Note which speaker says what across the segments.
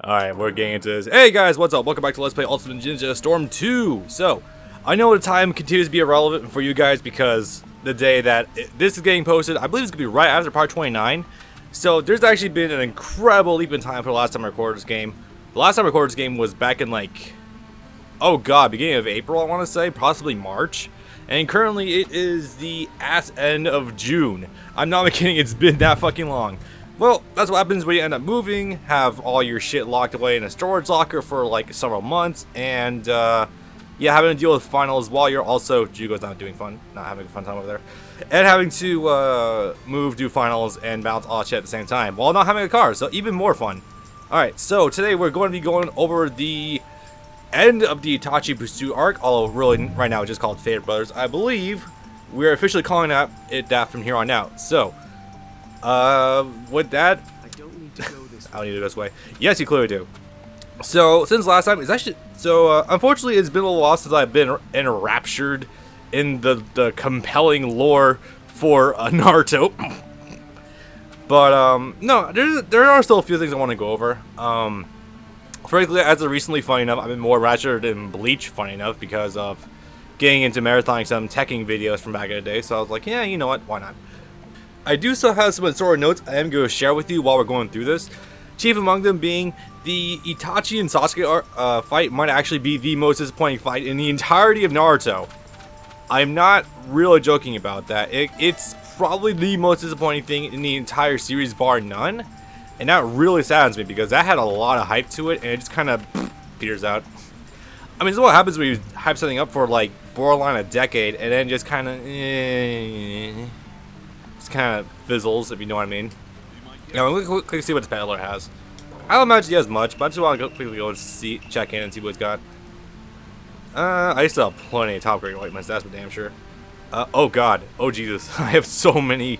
Speaker 1: Alright, we're getting into this. Hey guys, what's up? Welcome back to Let's Play Ultimate Ninja Storm 2. So, I know the time continues to be irrelevant for you guys because the day that this is getting posted, I believe it's going to be right after part 29. So, there's actually been an incredible leap in time for the last time I recorded this game. The last time I recorded this game was back in like, oh god, beginning of April I want to say, possibly March. And currently it is the ass end of June. I'm not kidding, it's been that fucking long. Well, that's what happens when you end up moving, have all your shit locked away in a storage locker for like several months, and yeah, having to deal with finals while you're also, Jugo's not doing fun, not having a fun time over there, and having to move, do finals, and bounce all shit at the same time, while not having a car, so even more fun. Alright, so today we're going to be going over the end of the Itachi Pursuit arc, although really right now it's just called Favorite Brothers. I believe we're officially calling it that from here on out, so with that, I don't need to go this way. I don't need to go this way. Yes, you clearly do. So, since last time, it's actually, unfortunately, it's been a little while since I've been enraptured in the compelling lore for Naruto. But, no, there are still a few things I want to go over. Frankly, as of recently, funny enough, I've been more raptured in Bleach, funny enough, because of getting into marathoning some teching videos from back in the day, so I was like, yeah, you know what, why not? I do still have some sort of notes I am going to share with you while we're going through this. Chief among them being the Itachi and Sasuke fight might actually be the most disappointing fight in the entirety of Naruto. I'm not really joking about that. It's probably the most disappointing thing in the entire series, bar none. And that really saddens me because that had a lot of hype to it and it just kind of peters out. I mean, this is what happens when you hype something up for like borderline a decade and then just kind of kind of fizzles, if you know what I mean. Now, let me quickly see what this paddler has. I don't imagine he has much, but I just want to quickly go and check in and see what he's got. I still have plenty of top grade ointments, that's for damn sure. Oh god, oh Jesus, I have so many.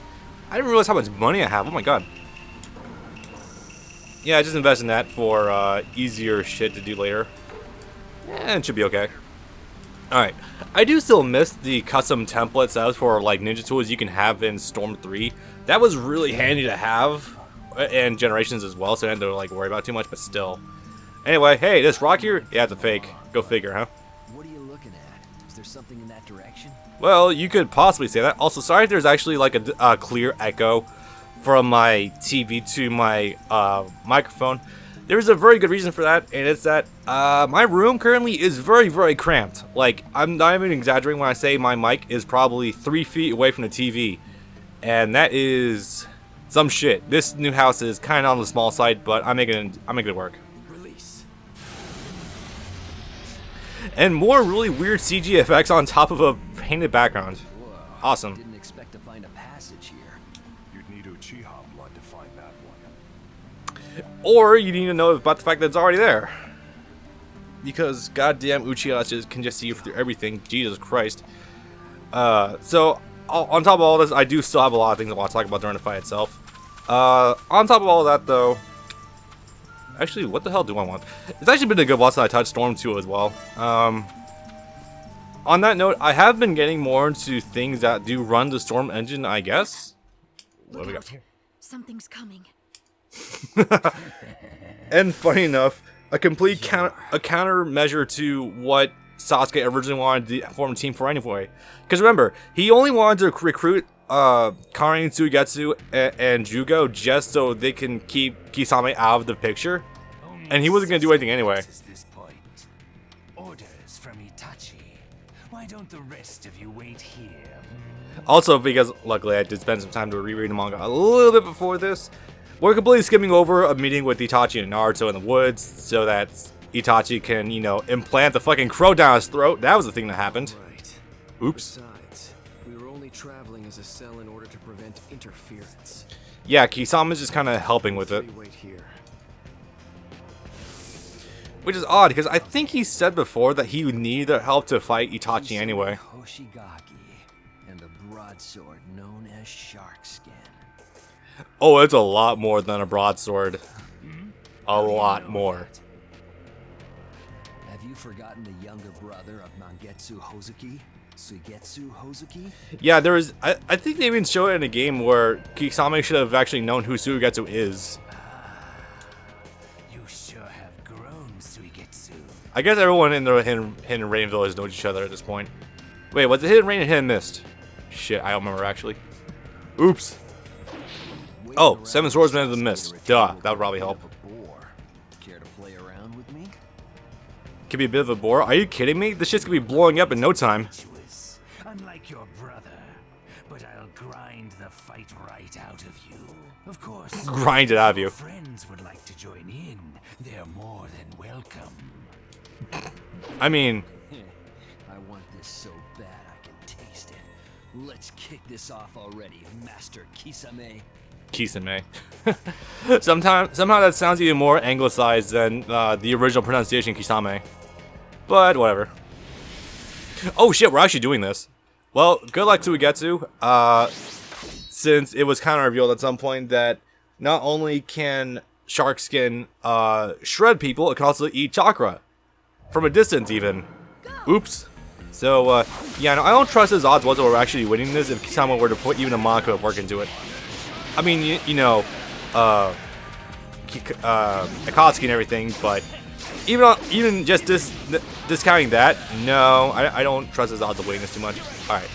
Speaker 1: I didn't realize how much money I have, oh my god. Yeah, I just invest in that for easier shit to do later. And it should be okay. Alright, I do still miss the custom templates that was for like ninja tools you can have in Storm 3. That was really handy to have, and Generations as well, so I didn't have to like worry about too much, but still. Anyway, hey, this rock here? Yeah, it's a fake. Go figure, huh?
Speaker 2: What are you looking at? Is there something in that direction?
Speaker 1: Well, you could possibly say that. Also, sorry if there's actually like a clear echo from my TV to my microphone. There's a very good reason for that, and it's that my room currently is very, very cramped. Like, I'm not even exaggerating when I say my mic is probably 3 feet away from the TV. And that is some shit. This new house is kind of on the small side, but I'm making it work.
Speaker 2: Release.
Speaker 1: And more really weird CG effects on top of a painted background.
Speaker 2: Whoa,
Speaker 1: awesome.
Speaker 2: Didn't expect to find a passage here.
Speaker 3: You'd need Uchiha blood to find that one.
Speaker 1: Or you need to know about the fact that it's already there. Because goddamn Uchiha can just see through everything. Jesus Christ. So, on top of all this, I do still have a lot of things I want to talk about during the fight itself. On top of all of that, though, actually, what the hell do I want? It's actually been a good while since I touched Storm 2 as well. On that note, I have been getting more into things that do run the Storm engine, I guess. What do we got?
Speaker 4: Something's coming.
Speaker 1: And funny enough, a complete countermeasure to what Sasuke originally wanted to form a team for anyway. Because remember, he only wanted to recruit Karin, Tsugetsu, and Jugo just so they can keep Kisame out of the picture. And he wasn't going to do anything anyway.
Speaker 5: Orders from Itachi. Why don't the rest of you wait here?
Speaker 1: Also, because luckily I did spend some time to reread the manga a little bit before this, we're completely skimming over a meeting with Itachi and Naruto in the woods so that Itachi can, you know, implant the fucking crow down his throat. That was the thing that happened.
Speaker 6: Right.
Speaker 1: Oops.
Speaker 6: Besides, we were only traveling as a cell in order to prevent interference.
Speaker 1: Yeah, Kisama's just kind of helping with it.
Speaker 6: Wait here.
Speaker 1: Which is odd, because I think he said before that he would need their help to fight Itachi anyway.
Speaker 2: Hoshigaki and the broadsword known as Shark Skin.
Speaker 1: Oh, it's a lot more than a broadsword. A lot more.
Speaker 2: Have you forgotten the younger brother of Mangetsu Hozuki? Suigetsu Hozuki?
Speaker 1: Yeah, there was. I think they even showed it in a game where Kisame should have actually known who Suigetsu is.
Speaker 5: You sure have grown, Suigetsu.
Speaker 1: I guess everyone in the Hidden Rain Village knows each other at this point. Wait, was it Hidden Rain and Hidden Mist? Shit, I don't remember actually. Oops. Oh, Seven Swordsmen of the Mist. Duh, that would probably help.
Speaker 2: Care to play around with me?
Speaker 1: Could be a bit of a bore. Are you kidding me? This shit's gonna be blowing up in no time.
Speaker 5: Unlike your brother, but I'll grind the fight right out of you. Of course,
Speaker 1: Grind it out of you.
Speaker 5: if friends would like to join in, they're more than welcome.
Speaker 1: I mean,
Speaker 2: I want this so bad I can taste it. Let's kick this off already, Master Kisame.
Speaker 1: Kisame. Somehow that sounds even more anglicized than the original pronunciation Kisame. But whatever. Oh shit, we're actually doing this. Well, good luck to Ugetsu. Since it was kind of revealed at some point that not only can shark skin shred people, it can also eat chakra. From a distance even. Oops. So, yeah, no, I don't trust his odds whatsoever actually winning this if Kisame were to put even a Monaco of work into it. I mean, you know, Akatsuki and everything, but even just discounting that, no, I don't trust his odds of winning this too much. Alright.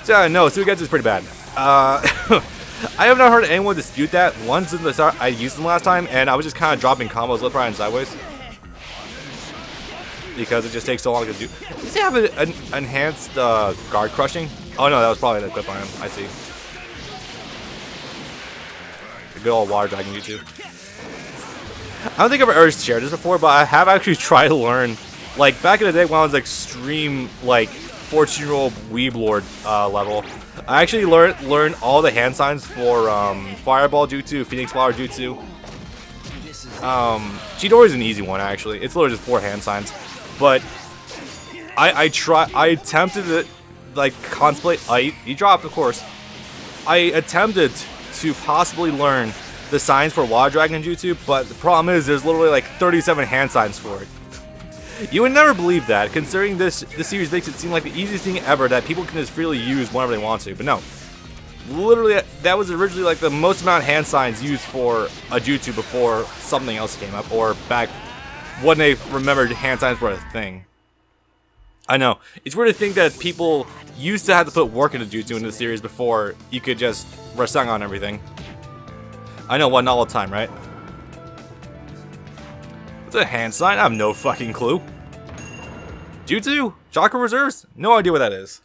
Speaker 1: So, no, Suigetsu is pretty bad. I have not heard anyone dispute that. Once in the start, I used them last time, and I was just kind of dropping combos left, right, and sideways. Because it just takes so long to do. Does he have an enhanced guard crushing? Oh no, that was probably an equip on him. I see. A good old water dragon YouTube. I don't think I've ever shared this before, but I have actually tried to learn. Like back in the day when I was extreme, like 14-year-old weeb lord level, I actually learned all the hand signs for Fireball Jutsu, Phoenix Flower Jutsu. Chidori is an easy one actually. It's literally just 4 hand signs. But I attempted to like contemplate. He dropped, of course. I attempted to possibly learn the signs for Water Dragon Jutsu, but the problem is there's literally like 37 hand signs for it. You would never believe that, considering this series makes it seem like the easiest thing ever that people can just freely use whenever they want to. But no, literally that was originally like the most amount of hand signs used for a Jutsu before something else came up, or back when they remembered hand signs were a thing. I know. It's weird to think that people used to have to put work into Jutsu in the series before you could just Rasengan on everything. I know, not all the time, right? What's a hand sign? I have no fucking clue. Jutsu? Chakra reserves? No idea what that is.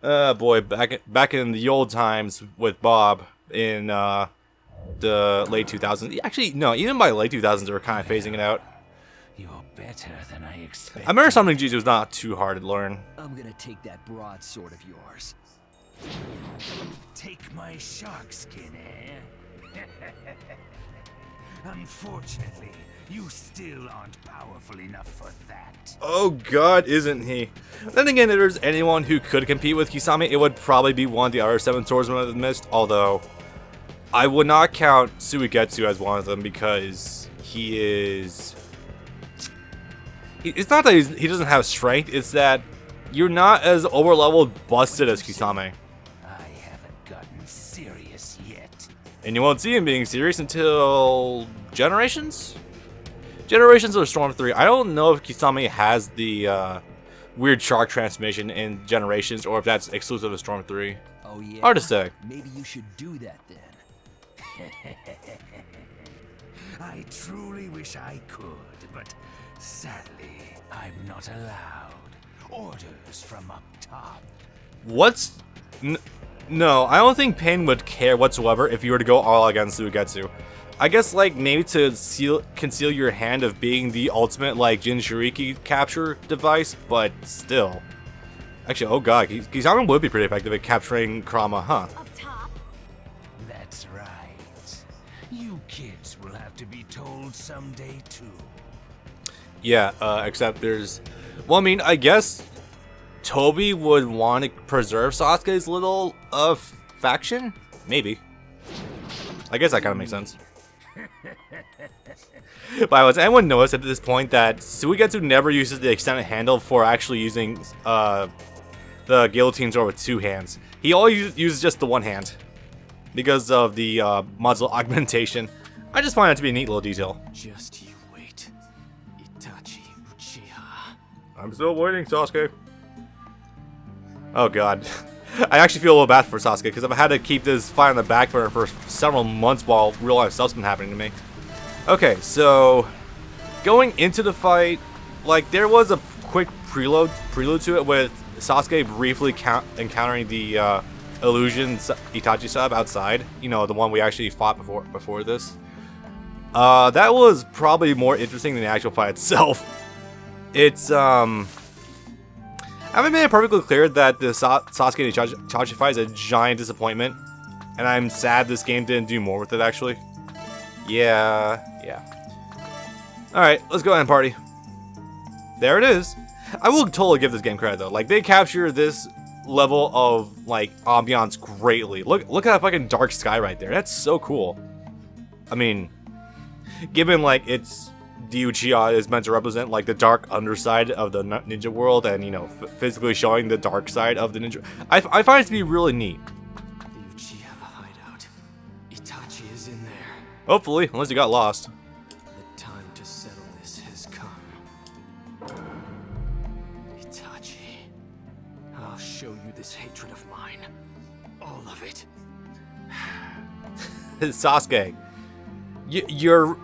Speaker 1: Boy, back in the old times with Bob in the late 2000s. Actually, no, even by late 2000s they were kind of phasing it out.
Speaker 5: You're better than I expected.
Speaker 1: I remember something Jutsu was not too hard to learn.
Speaker 2: I'm gonna take that broadsword of yours.
Speaker 5: Take my shark skin, eh? Unfortunately, you still aren't powerful enough for that.
Speaker 1: Oh god, isn't he? Then again, if there's anyone who could compete with Kisame, it would probably be one of the other 7 swordsmen of the mist, although I would not count Suigetsu as one of them because he is... It's not that he doesn't have strength, it's that you're not as over-leveled busted as Kisame.
Speaker 5: I haven't gotten serious yet.
Speaker 1: And you won't see him being serious until... Generations? Generations or Storm 3. I don't know if Kisame has the weird shark transmission in Generations or if that's exclusive to Storm 3.
Speaker 2: Oh yeah?
Speaker 1: Hard to say.
Speaker 2: Maybe you should do that then.
Speaker 5: I truly wish I could, but sadly, I'm not allowed. Orders from up top.
Speaker 1: What's... No, I don't think Pain would care whatsoever if you were to go all against Suigetsu. I guess, like, maybe to conceal your hand of being the ultimate, like, Jinchuriki capture device, but still. Actually, oh god, Kisame would be pretty effective at capturing Kurama, huh?
Speaker 4: Up top.
Speaker 5: That's right. You kids will have to be told someday, too.
Speaker 1: Yeah, except there's... Well, I mean, I guess Toby would want to preserve Sasuke's little, faction? Maybe. I guess that kind of makes sense. But has anyone noticed at this point that Suigetsu never uses the extended handle for actually using the guillotine sword with 2 hands? He always uses just the 1 hand because of the muzzle augmentation. I just find it to be a neat little detail.
Speaker 6: Just you wait. Itachi Uchiha.
Speaker 1: I'm still waiting, Sasuke. Oh god. I actually feel a little bad for Sasuke because I've had to keep this fight on the back burner for several months while real life stuff's been happening to me. Okay, so going into the fight, like there was a quick prelude to it with Sasuke briefly encountering the illusion Itachi sub outside. You know, the one we actually fought before this. That was probably more interesting than the actual fight itself. It's I haven't made it perfectly clear that the Sasuke and Itachi fight is a giant disappointment, and I'm sad this game didn't do more with it actually. Yeah. Alright, let's go ahead and party. There it is. I will totally give this game credit though. Like, they capture this level of, like, ambiance greatly. Look at that fucking dark sky right there. That's so cool. I mean, given, like, it's the Uchiha is meant to represent, like, the dark underside of the ninja world and, you know, physically showing the dark side of the ninja. I find it to be really neat.
Speaker 6: The Uchiha hideout. Itachi is in there.
Speaker 1: Hopefully, unless you got lost.
Speaker 6: The time to settle this has come. Itachi, I'll show you this hatred of mine. All of it.
Speaker 1: Sasuke,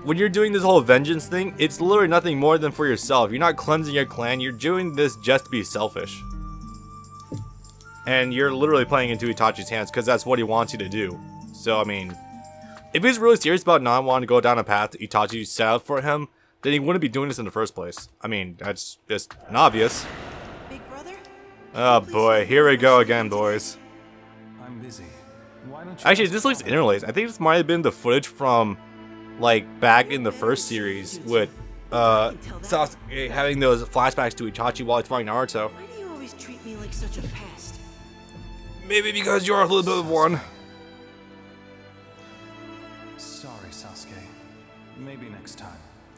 Speaker 1: when you're doing this whole vengeance thing, it's literally nothing more than for yourself. You're not cleansing your clan. You're doing this just to be selfish. And you're literally playing into Itachi's hands because that's what he wants you to do. So, I mean, if he's really serious about not wanting to go down a path Itachi set out for him, then he wouldn't be doing this in the first place. I mean, that's just obvious.
Speaker 4: Big brother?
Speaker 1: Oh boy, here we go again, boys.
Speaker 3: I'm busy. Why don't you
Speaker 1: Actually, this looks interlaced. I think this might have been the footage from, like, back in the first series with Sasuke having those flashbacks to Itachi while he's fighting Naruto.
Speaker 4: Why do you always treat me like such a pest?
Speaker 1: Maybe because you're a little bit of one.
Speaker 3: Sorry, Sasuke. Maybe next time.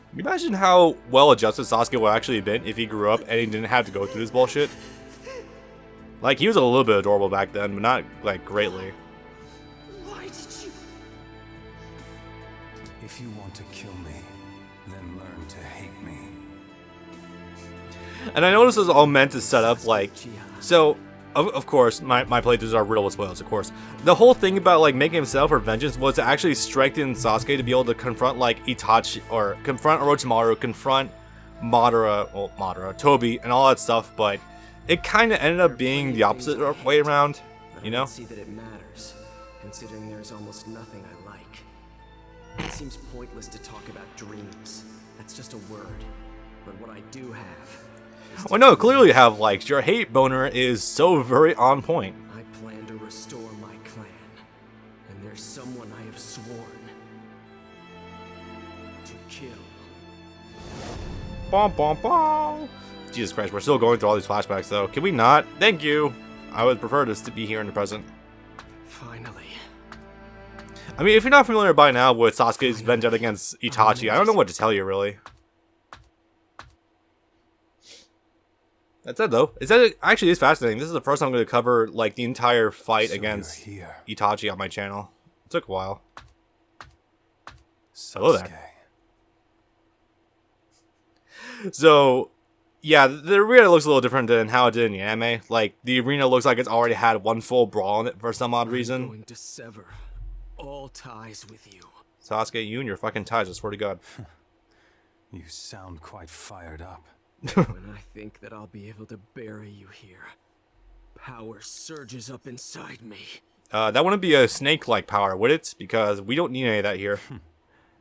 Speaker 1: Can you imagine how well adjusted Sasuke would actually have been if he grew up and he didn't have to go through this bullshit? Like, he was a little bit adorable back then, but not, like, greatly.
Speaker 4: Why did you?
Speaker 3: If you want to kill me, then learn to hate me.
Speaker 1: And I know this is all meant to set up, like, so, of course, my playthroughs are riddled with spoilers, of course. The whole thing about, like, making himself for vengeance was to actually strengthen Sasuke to be able to confront, like, Itachi, or confront Orochimaru, confront Madara, Tobi, and all that stuff, but it kind of ended up being the opposite way around, you know?
Speaker 6: I don't see that it matters, considering there's almost nothing I like. It seems pointless to talk about dreams. That's just a word. But what I do have is
Speaker 1: Well, no, clearly you have likes. Your hate boner is so very on point.
Speaker 6: I plan to restore my clan, and there's someone I have sworn to kill.
Speaker 1: Bom, bom, bom. Jesus Christ, we're still going through all these flashbacks, though. Can we not? Thank you. I would prefer this to be here in the present.
Speaker 6: Finally.
Speaker 1: I mean, if you're not familiar by now with Sasuke's vendetta against Itachi, I don't know what to tell you, really. That said, though, it actually is fascinating. This is the first time I'm going to cover, like, the entire fight
Speaker 3: So
Speaker 1: against
Speaker 3: you're here.
Speaker 1: Itachi on my channel. It took a while.
Speaker 3: Sasuke.
Speaker 1: Hello there. So, yeah, the arena looks a little different than how it did in the anime. Like, the arena looks like it's already had one full brawl in it for some odd
Speaker 6: I'm
Speaker 1: reason.
Speaker 6: going to sever all ties with you.
Speaker 1: Sasuke, you and your fucking ties, I swear to God.
Speaker 3: You sound quite fired up.
Speaker 6: When I think that I'll be able to bury you here, power surges up inside me.
Speaker 1: That wouldn't be a snake-like power, would it? Because we don't need any of that here.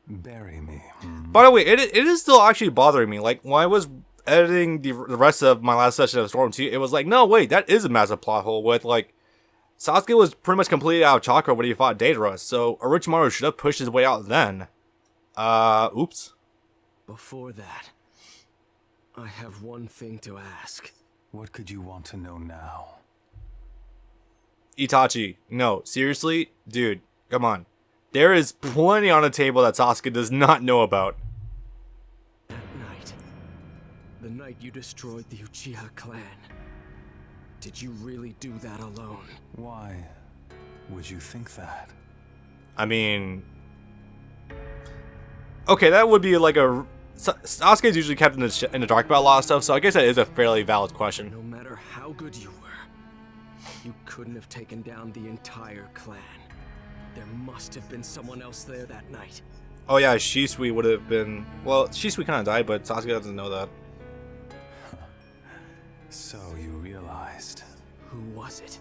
Speaker 3: Bury me.
Speaker 1: By the way, it is still actually bothering me. Like, when I was editing the rest of my last session of Storm 2, it was like, no, wait, that is a massive plot hole with, like, Sasuke was pretty much completely out of chakra when he fought Deidara, so Orochimaru should have pushed his way out then. Oops.
Speaker 6: Before that, I have one thing to ask.
Speaker 3: What could you want to know now?
Speaker 1: Itachi, no, seriously? Dude, come on. There is plenty on the table that Sasuke does not know about.
Speaker 6: That night, the night you destroyed the Uchiha clan, did you really do that alone?
Speaker 3: Why would you think that?
Speaker 1: I mean, Okay, that would be like a... Sasuke's usually kept in the dark about a lot of stuff, so I guess that is a fairly valid question.
Speaker 6: No matter how good you were, you couldn't have taken down the entire clan. There must have been someone else there that night.
Speaker 1: Oh yeah, Shisui would have been... Well, Shisui kind of died, but Sasuke doesn't know that.
Speaker 3: So you realized
Speaker 6: Who was it?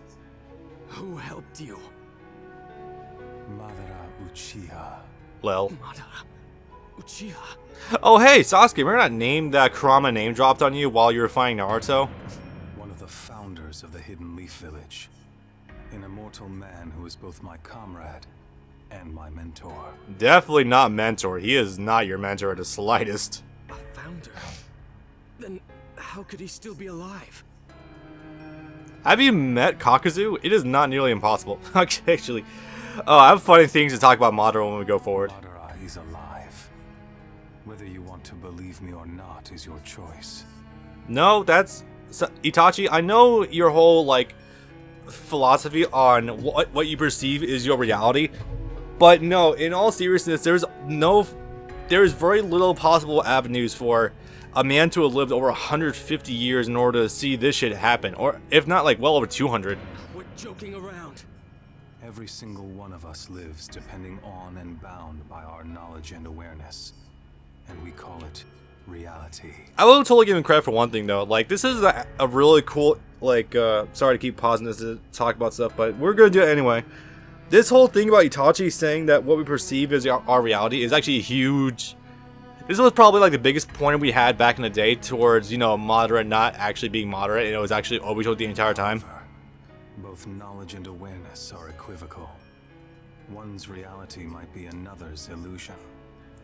Speaker 6: Who helped you?
Speaker 3: Madara Uchiha.
Speaker 1: Lel.
Speaker 6: Madara Uchiha.
Speaker 1: Oh hey, Sasuke, remember that name that Kurama name dropped on you while you were fighting Naruto?
Speaker 3: One of the founders of the Hidden Leaf Village. An immortal man who is both my comrade and my mentor.
Speaker 1: Definitely not mentor. He is not your mentor the slightest.
Speaker 6: A founder? Then how could he still be alive?
Speaker 1: Have you met Kakuzu? It is not nearly impossible. Actually, oh, I have funny things to talk about Madara when we go forward.
Speaker 3: Madara is alive. Whether you want to believe me or not is your choice.
Speaker 1: No, that's... Itachi, I know your whole, like, philosophy on what you perceive is your reality, but no, in all seriousness, there is very little possible avenues for a man to have lived over 150 years in order to see this shit happen, or if not, like, well over 200.
Speaker 6: Quit joking around.
Speaker 3: Every single one of us lives depending on and bound by our knowledge and awareness. And we call it reality.
Speaker 1: I will totally give him credit for one thing though. Like, this is a really cool, like, sorry to keep pausing this to talk about stuff, but we're gonna do it anyway. This whole thing about Itachi saying that what we perceive as our reality is actually huge. This was probably like the biggest point we had back in the day towards, you know, Madara not actually being Madara, and it was actually Obito the entire time.
Speaker 3: Both knowledge and awareness are equivocal. One's reality might be another's illusion.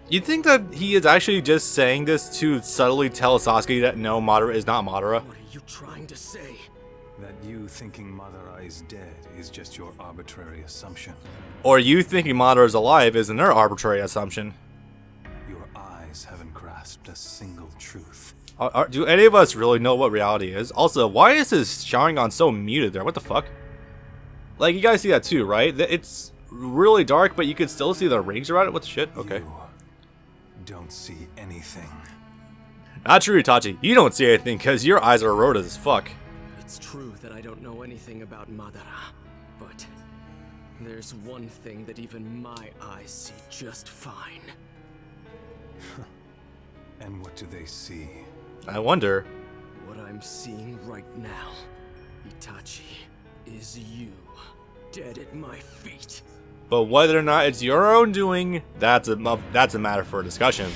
Speaker 1: You think that he is actually just saying this to subtly tell Sasuke that no, Madara is not Madara?
Speaker 6: What are you trying to say?
Speaker 3: That you thinking Madara is dead is just your arbitrary assumption.
Speaker 1: Or you thinking Madara is alive is another arbitrary assumption?
Speaker 3: Your eyes haven't grasped a single truth.
Speaker 1: Do any of us really know what reality is? Also, why is his Sharingan so muted there? What the fuck? Like, you guys see that too, right? It's really dark, but you can still see the rings around it? What the shit? Okay.
Speaker 3: You don't see anything.
Speaker 1: Not true, Itachi. You don't see anything because your eyes are eroded as fuck.
Speaker 6: It's true that I don't know anything about Madara, but there's one thing that even my eyes see just fine.
Speaker 3: And what do they see?
Speaker 1: I wonder.
Speaker 6: What I'm seeing right now, Itachi, is you, dead at my feet.
Speaker 1: But whether or not it's your own doing, that's a matter for discussion.